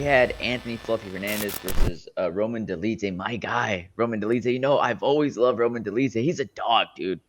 We had Anthony Fluffy Hernandez versus Roman Dolidze, my guy, Roman Dolidze. I've always loved Roman Dolidze. He's a dog, dude,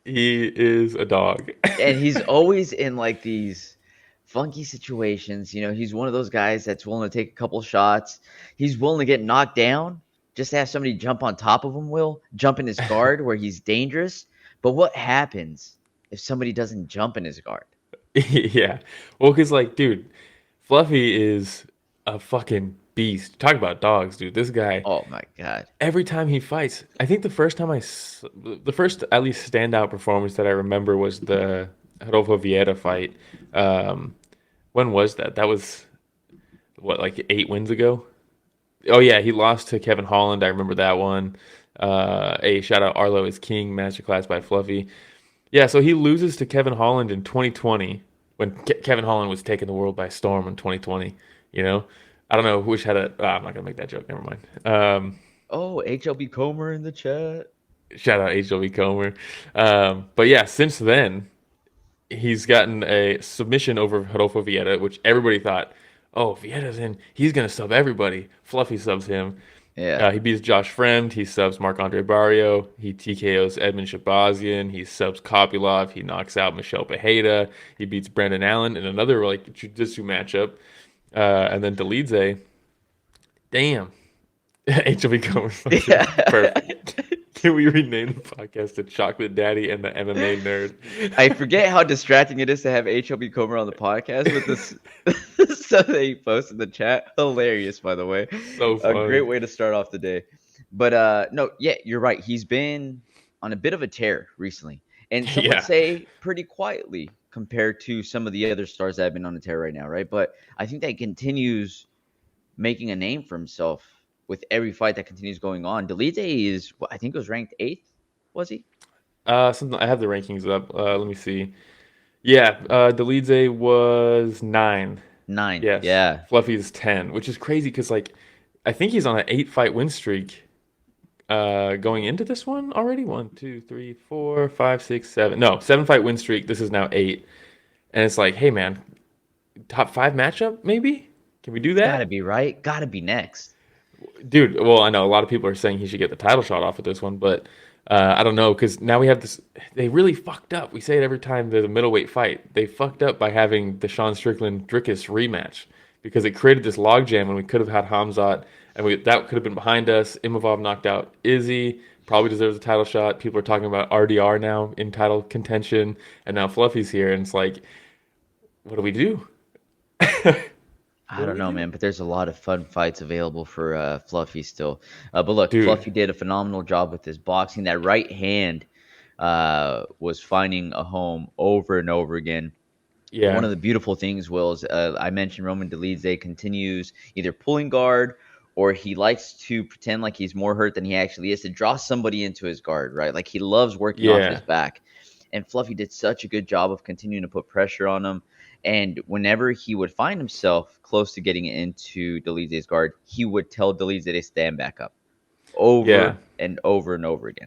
He is a dog. and he's always in like these funky situations. He's one of those guys that's willing to take a couple shots. He's willing to get knocked down just to have somebody jump on top of him. Will jump in his guard where he's dangerous. But what happens if somebody doesn't jump in his guard? Yeah. Well, because, like, dude, Fluffy is a fucking beast. Talk about dogs, dude. This guy, Oh my god. every time he fights, I think the first at least standout performance that I remember was the Rodolfo Vieira fight. Um, when was that? That was, what, like 8 wins ago? Oh, yeah. He lost to Kevin Holland. I remember that one. A shout out Arlo is King, masterclass by Fluffy. Yeah, so he loses to Kevin Holland in 2020 when Kevin Holland was taking the world by storm in 2020. You know, I don't know which had a. I'm not gonna make that joke. Never mind. Oh, HLB Comer in the chat. Shout out HLV Comer. But yeah, since then he's gotten a submission over Rodolfo Vieira, which everybody thought, oh, Vieira's in. He's gonna sub everybody. Fluffy subs him. Yeah. He beats Josh Fremd. He subs Marc-Andre Barrio. He TKOs Edmund Shabazian. He subs Kopylov. He knocks out Michel Pereira. He beats Brandon Allen in another like jiu-jitsu matchup. And then Dolidze. Damn. HLB Comer's Yeah. perfect. Can we rename the podcast to Chocolate Daddy and the MMA Nerd? I forget how distracting it is to have HLB Comer on the podcast with this stuff that he posts in the chat. Hilarious, by the way. So A great funny. way to start off the day. But no, yeah, you're right. He's been on a bit of a tear recently. And some would Yeah. say pretty quietly compared to some of the other stars that have been on a tear right now, right? But I think that he continues making a name for himself with every fight that continues going on. Delite is, I think, was ranked eighth, was he? Something I have the rankings up. Let me see. Yeah, Dolidze was 9. Ninth, Yes, yeah. Fluffy is 10, which is crazy because like I think he's on an 8 fight win streak going into this one already. One, two, three, four, five, six, seven. No, 7 fight win streak. This is now 8, and it's like, hey man, top 5 matchup maybe? Can we do It's gotta that, be right. Gotta be next. dude? Well, I know a lot of people are saying he should get the title shot off of this one, but I don't know because now we have this. They really fucked up. We say it every time there's a middleweight fight. They fucked up by having the Sean Strickland Drickus rematch because it created this logjam when we could have had Hamzat and that could have been behind us. Imavov knocked out Izzy, probably deserves a title shot. People are talking about RDR now in title contention, and now Fluffy's here, and it's like, what do we do? I What do don't we know, do, man, but there's a lot of fun fights available for Fluffy still. But look, dude? Fluffy did a phenomenal job with his boxing. That right hand was finding a home over and over again. One Yeah, of the beautiful things, Will, is I mentioned Roman Dolidze continues either pulling guard or he likes to pretend like he's more hurt than he actually is to draw somebody into his guard, right? Like he loves working off his yeah, back. And Fluffy did such a good job of continuing to put pressure on him. And whenever he would find himself close to getting into Dolidze's guard, he would tell Dolidze to stand back up yeah. over and over and over again.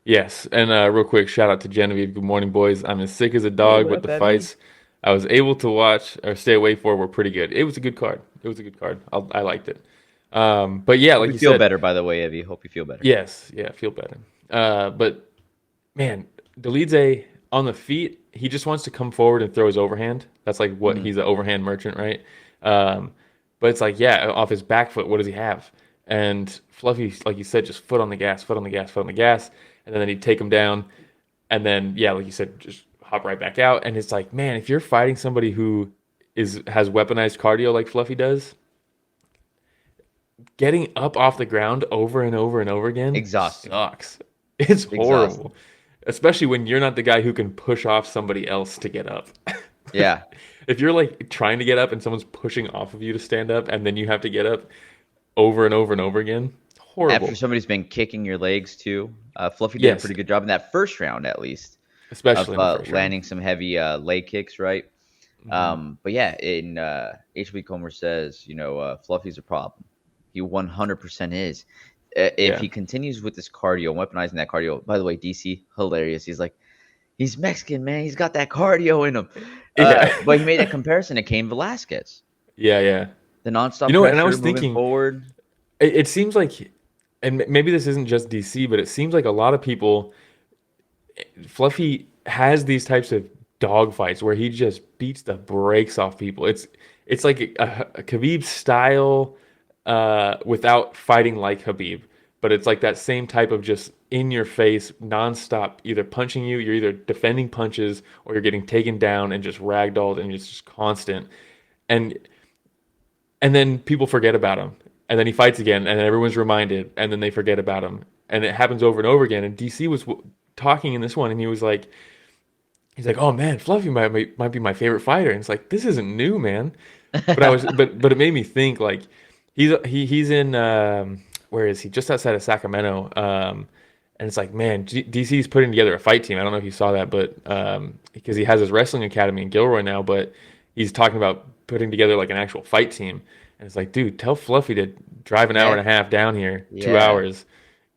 Yes, and real quick, shout out to Genevieve. Good morning, boys. I'm as sick as a Hey, dog, what but up, the Evie? fights I was able to watch or stay away for were pretty good. It was a good card. It was a good card. I liked it. But yeah, Hope like you you feel said, better, by the way, Evie. Hope you feel better. yes, yeah, feel better. But man, Dolidze on the feet, he just wants to come forward and throw his overhand. That's like what Mhm. he's an overhand merchant, right? Um, but it's like, yeah, off his back foot, what does he have? And Fluffy, like you said, just foot on the gas, foot on the gas, foot on the gas, and then he'd take him down, and then yeah, like you said, just hop right back out. And it's like, man, if you're fighting somebody who has weaponized cardio like Fluffy does, getting up off the ground over and over and over again Exhausting. sucks. It's Exhausting. horrible, especially when you're not the guy who can push off somebody else to get up. Yeah. If you're like trying to get up and someone's pushing off of you to stand up, and then you have to get up over and over and over again, it's After horrible. somebody's been kicking your legs too, Fluffy did a Yes, pretty good job in that first round, at least, of especially in the first round. landing some heavy leg kicks, right? Hmm. But yeah, in HB Comer says, Fluffy's a problem. He 100% is. If Yeah, he continues with this cardio, weaponizing that cardio, by the way, DC, hilarious. He's like, he's Mexican, man. He's got that cardio in him. yeah, But he made that comparison to Cain Velasquez. yeah, yeah. The You nonstop know, and I pressure was moving thinking, forward. it seems like, and maybe this isn't just DC, but it seems like a lot of people, Fluffy has these types of dog fights where he just beats the brakes off people. It's like a Khabib style without fighting like Khabib, but it's like that same type of just in your face, nonstop, either punching you, you're either defending punches or you're getting taken down and just ragdolled and it's just constant. And and then people forget about him. And then he fights again and everyone's reminded and then they forget about him. And it happens over and over again. And DC was talking in this one and he's like, "Oh man, Fluffy might be my favorite fighter." And it's like, "This isn't new, man." But it made me think like he's in where is he? Just outside of Sacramento. And it's like, man, DC's putting together a fight team. I don't know if you saw that, but because he has his wrestling academy in Gilroy now, but he's talking about putting together like an actual fight team. And it's like, dude, tell Fluffy to drive an hour and a Heck, half down here, two yeah, hours,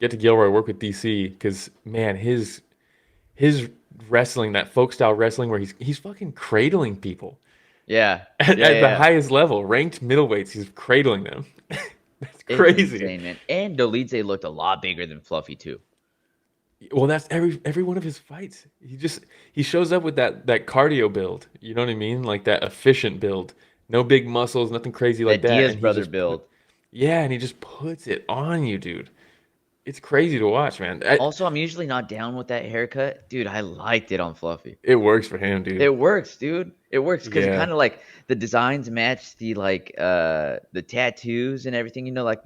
get to Gilroy, work with DC, because man, his wrestling, that folk style wrestling where he's fucking cradling people yeah, yeah, at the yeah. highest level, ranked middleweights, he's cradling them. That's It's crazy. insane, man. And Dolidze looked a lot bigger than Fluffy too. Well, that's every one of his fights. He shows up with that cardio build. You know what I mean? Like that efficient build. No big muscles, nothing crazy like That that. Diaz And he brother just put build. yeah, and he just puts it on you, dude. It's crazy to watch, man. Also, I'm usually not down with that haircut, dude. I liked it on Fluffy. It works for him, It dude. works, dude. It works because it Yeah. kind of like the designs match the tattoos and everything. You know, like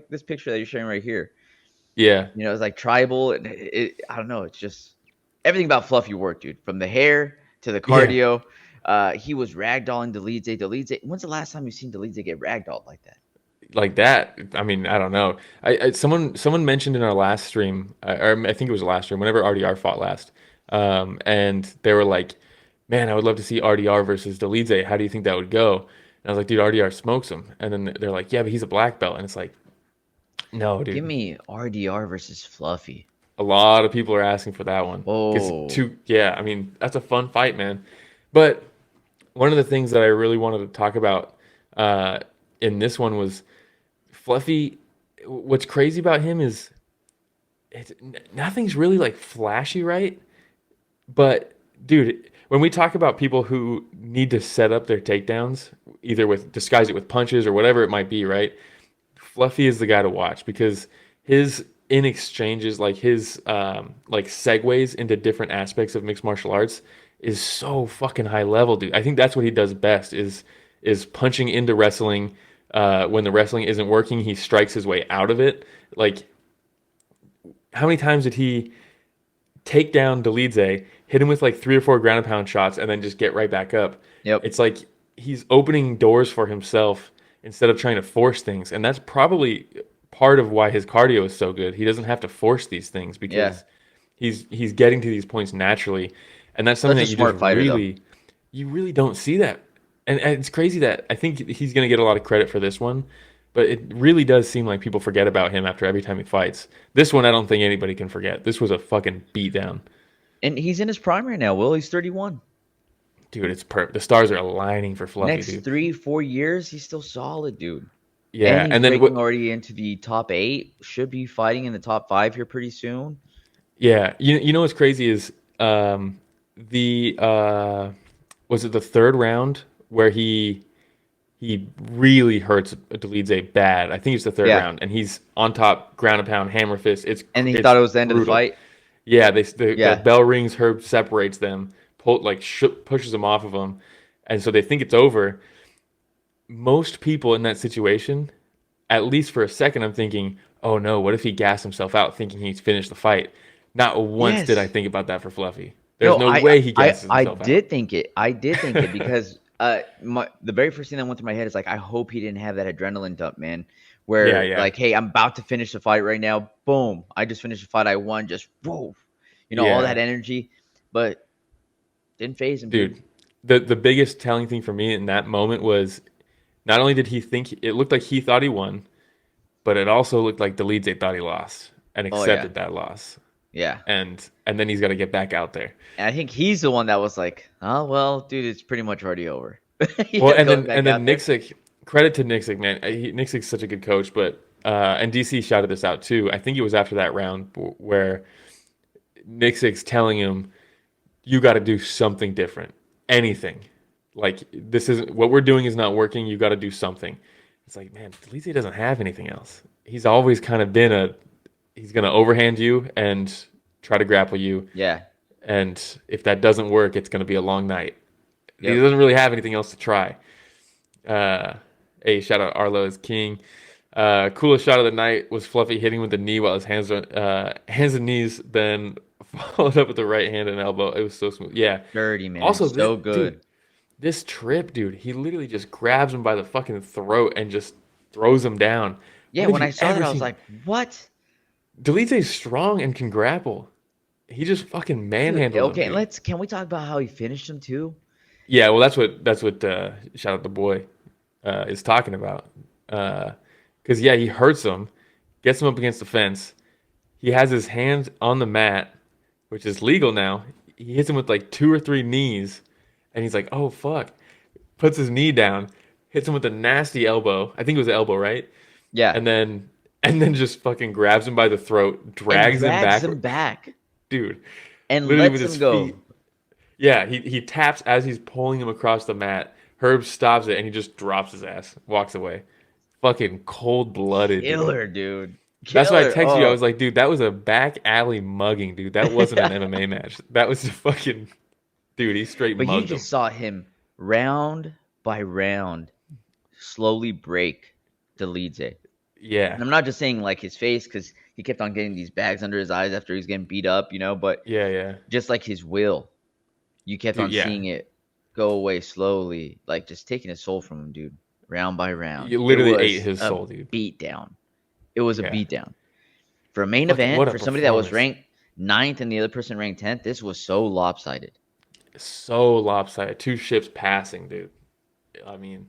this picture that you're showing right here. Yeah. You know, it's like tribal. And I don't know. It's just everything about Fluffy worked, dude. From the hair to the Yeah. cardio. He was ragdolling Dolidze. Dolidze. When's the last time you've seen Dolidze get ragdolled like that? Like that. I mean, I don't know. Someone mentioned in our last stream, or I think it was the last stream, whenever RDR fought last, and they were like, "Man, I would love to see RDR versus Dolidze. How do you think that would go?" And I was like, "Dude, RDR smokes him." And then they're like, "Yeah, but he's a black belt," and it's like, "No, Give dude." me RDR versus Fluffy. A lot of people are asking for that one because Oh, yeah, I mean, that's a fun fight, man. But one of the things that I really wanted to talk about uh, in this one was Fluffy. What's crazy about him is nothing's really like flashy, right? But dude, when we talk about people who need to set up their takedowns, either with disguise it with punches or whatever it might be, right? Fluffy is the guy to watch because his in exchanges, like his like segues into different aspects of mixed martial arts, is so fucking high level, dude. I think that's what he does best is punching into wrestling. When the wrestling isn't working, he strikes his way out of it. Like, how many times did he take down Dolidze, hit him with like 3 or 4 ground and pound shots, and then just get right back up? yep. It's like he's opening doors for himself instead of trying to force things, and that's probably part of why his cardio is so good. He doesn't have to force these things Yeah. because he's getting to these points naturally, and that's something Such a that you just smart fighter, though. really don't see that. And it's crazy that I think he's going to get a lot of credit for this one, but it really does seem like people forget about him after every time he fights. This one, I don't think anybody can forget. This was a fucking beatdown. And he's in his prime right now, Will. He's 31. Dude, the stars are aligning for Fluffy, Next dude. 3, 4 years, he's still solid, dude. And Yeah, he's and then breaking what? already into the top 8. Should be fighting in the top 5 here pretty soon. Yeah, you know what's crazy is the was it the third round where he really hurts Dolidze bad. I think it's the third Yeah. round, and he's on top, ground and pound, hammer fist. And he thought It's it was the end of the brutal. fight. Yeah, the Yeah. bell rings. Herb separates them, pushes them off of him, and so they think it's over. Most people in that situation, at least for a second, I'm thinking, oh no, what if he gassed himself out thinking he's finished the fight? Not once did I Yes. think about that for Fluffy. There's No, no I way he I gasses I himself out. did think it. I did think it because the very first thing that went through my head is like I hope he didn't have that adrenaline dump, man. Yeah, Where yeah, like, hey, I'm about to finish the fight right now. Boom. I just finished the fight. I won. Just whoa. All that yeah. energy. But didn't phase him, dude. Dude, the biggest telling thing for me in that moment was not only did he think it looked like he thought he won, but it also looked like Dolidze thought he lost and Oh yeah. accepted that loss. Yeah. And then he's got to get back out there. And I think he's the one that was like, oh well, dude, it's pretty much already over. Well, Going back and then out there. credit to Nixick, man. Nixick's such a good coach, but and DC shouted this out too. I think it was after that round where Nixick's telling him, "You got to do something different, anything. Like this is what we're doing is not working. You got to do something." It's like, man, Dolidze doesn't have anything else. He's always kind of been he's gonna overhand you and try to grapple you, Yeah. and if that doesn't work, it's gonna be a long night. He Yep. doesn't really have anything else to try. Uh, hey, shout out Arlo is king. Coolest shot of the night was Fluffy hitting with the knee while his hands and knees, then followed up with the right hand and elbow. It was so smooth. Yeah. Dirty, man. Also, So good. this trip, dude, he literally just grabs him by the fucking throat and just throws him down. Yeah, When have when I you saw that, ever I was seen? like, what? Dolidze's strong and can grapple. He just fucking Dude, manhandled him, okay, dude. can we talk about how he finished him too? Yeah, well, that's what shout out the boy is talking about. Because yeah, he hurts him, gets him up against the fence. He has his hands on the mat, which is legal now. He hits him with like two or three knees, and he's like, "Oh fuck!" Puts his knee down, hits him with a nasty elbow. I think it was an elbow, right? Yeah. And then just fucking grabs him by the throat, And drags him drags back, him back dude. and Literally with lets his him feet. go. Yeah, he taps as he's pulling him across the mat. Herb stops it and he just drops his ass, walks away. Fucking cold blooded, dude. Killer, dude. That's why I Killer. texted you. I Oh. was like, dude, that was a back alley mugging, dude. That wasn't an MMA match. That was just fucking, dude. He straight But you mugged him. just saw him round by round slowly break the Dolidze. Yeah, And I'm not just saying like his face because he kept on getting these bags under his eyes after he's getting beat up, but yeah, yeah, just like his will, you kept dude. on Yeah, seeing it go away slowly, like just taking his soul from him, dude, round by round. you It literally ate was his a soul, dude. beatdown. It was a Yeah, beatdown. For a main fucking event, what a for somebody that was performance. ranked ninth and the other person ranked 10th, this was so lopsided. So lopsided. Two ships passing, dude. I mean,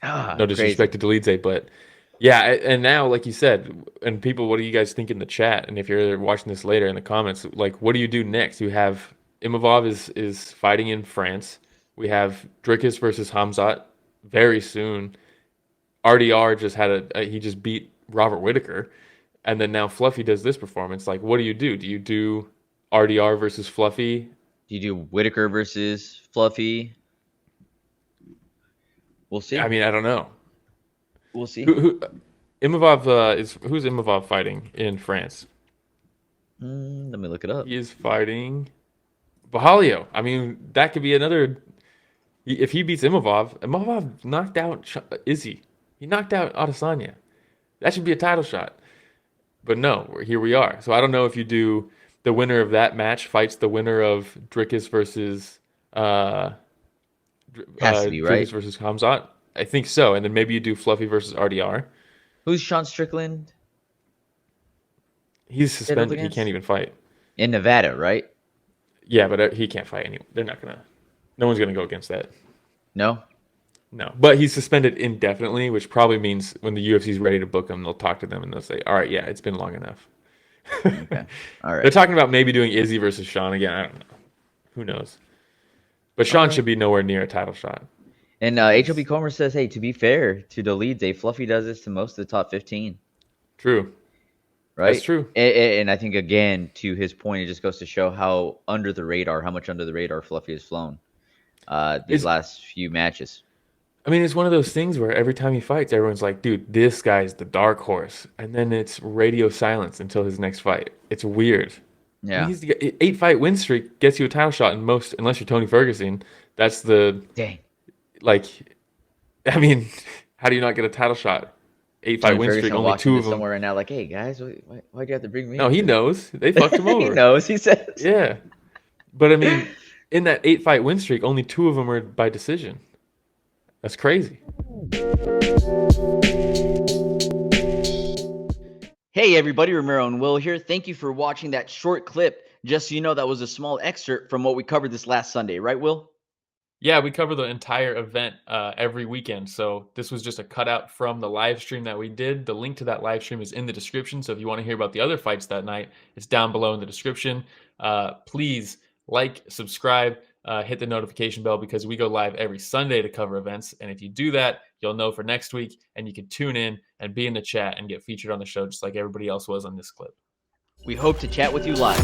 Ah, no crazy. disrespect to Dolidze, but yeah, and now, like you said, and people, what do you guys think in the chat? And if you're watching this later in the comments, like, what do you do next? You have Imavov is fighting in France. We have Dricus versus Hamzat very soon. RDR just had he just beat Robert Whitaker, and then now Fluffy does this performance. Like, what do you do? Do you do RDR versus Fluffy? Do you do Whitaker versus Fluffy? We'll I see. mean, I don't know. We'll see. Who Imavov is who's Imavov fighting in France? Let me look it up. He is fighting Bahalio. I mean, that could be another. If he beats Imavov knocked out Izzy. He knocked out Adesanya. That should be a title shot. But no, here we are. So I don't know if you do the winner of that match fights the winner of uh, Has to be, Dricus right? versus Hamzat. I think so. And then maybe you do Fluffy versus RDR. Who's Sean Strickland He's scheduled suspended. He can't against? even fight. In Nevada, right? Yeah, but he can't fight anyone. They're not gonna. No one's gonna go against that. No? No, but he's suspended indefinitely, which probably means when the UFC is ready to book him, they'll talk to them and they'll say, "All right, yeah, it's been long enough." Okay. All They're right. talking about maybe doing Izzy versus Sean again. I don't know. Who knows? But All Sean right. should be nowhere near a title shot And HOP because Comer says, hey, to be fair to the leads, Fluffy does this to most of the top 15, true. That's right? true. And I think, again, to his point, it just goes to show how how much under the radar Fluffy has flown these It's last few matches. I mean, it's one of those things where every time he fights, everyone's like, "Dude, this guy's the dark horse," and then it's radio silence until his next fight. It's weird. I mean, Yeah. he's the 8 fight win streak gets you a title shot in most, unless you're Tony Ferguson. That's the Dang. like. I mean, how do you not get a title shot? 8 fight Tony win streak, Ferguson only watching two of this them. somewhere right now, like, hey, guys, why'd you have to bring me No, he into knows they fucked him this? He over. knows, he says. Yeah, but I mean, in that 8 fight win streak, only two of them are by decision. That's crazy. Hey everybody, Romero and Will here. Thank you for watching that short clip. Just so you know, that was a small excerpt from what we covered this last Sunday, right, Will? Yeah, we cover the entire event every weekend. So this was just a cutout from the live stream that we did. The link to that live stream is in the description. So if you want to hear about the other fights that night, it's down below in the description. Please like, subscribe, hit the notification bell because we go live every Sunday to cover events. And if you do that, you'll know for next week and you can tune in and be in the chat and get featured on the show just like everybody else was on this clip. We hope to chat with you live.